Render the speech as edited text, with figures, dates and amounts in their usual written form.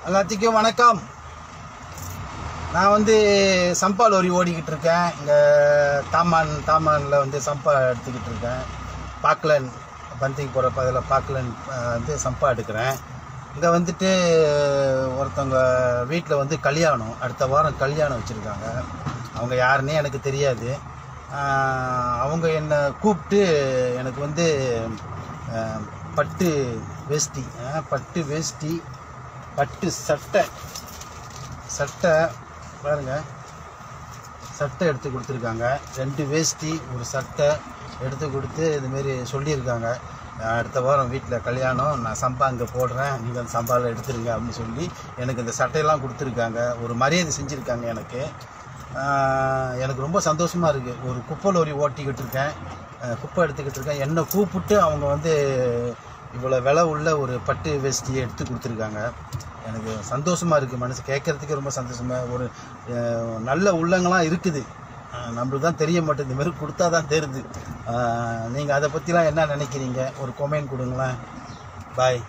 எல்லாத்துக்கும் வணக்கம். நான் வந்து சம்பா லோரி ஓடிக்கிட்டு இருக்கேன். இங்கே தாமானில் வந்து சம்பா எடுத்துக்கிட்டு இருக்கேன். பாக்லன் பந்திக்கு போகிற பதில் பாக்லன் வந்து சம்பா எடுக்கிறேன். இங்கே வந்துட்டு ஒருத்தவங்க வீட்டில் வந்து கல்யாணம், அடுத்த வாரம் கல்யாணம் வச்சுருக்காங்க. அவங்க யாருன்னே எனக்கு தெரியாது. அவங்க என்னை கூப்பிட்டு எனக்கு வந்து பட்டு வேஷ்டி பட்டு சட்டை பாருங்கள், சட்டை எடுத்து கொடுத்துருக்காங்க. 2 வேஷ்டி ஒரு சட்டை எடுத்து கொடுத்து இதுமாரி சொல்லியிருக்காங்க. அடுத்த வாரம் வீட்டில் கல்யாணம், நான் சம்பா இங்கே போடுறேன், நீங்கள் அந்த சம்பாவில் எடுத்துருங்க அப்படின்னு சொல்லி எனக்கு இந்த சட்டையெல்லாம் கொடுத்துருக்காங்க. ஒரு மரியாதை செஞ்சுருக்காங்க எனக்கு. எனக்கு ரொம்ப சந்தோஷமாக இருக்குது. ஒரு குப்பை லோரி ஓட்டிக்கிட்டு இருக்கேன், குப்பை எடுத்துக்கிட்டு இருக்கேன். என்னை கூப்பிட்டு அவங்க வந்து இவ்வளோ விலை உள்ள ஒரு பட்டு வேஷ்டியை எடுத்து கொடுத்துருக்காங்க. எனக்கு சந்தோஷமாக இருக்குது. மனசு கேட்குறதுக்கே ரொம்ப சந்தோஷமாக. ஒரு நல்ல உள்ளங்களாம் இருக்குது, நம்மளுக்கு தான் தெரிய மாட்டேங்குது. இந்த மாதிரி கொடுத்தா தான் தெரியுது. நீங்கள் அதை பற்றிலாம் என்ன நினைக்கிறீங்க? ஒரு கமெண்ட் கொடுங்களேன். பாய்.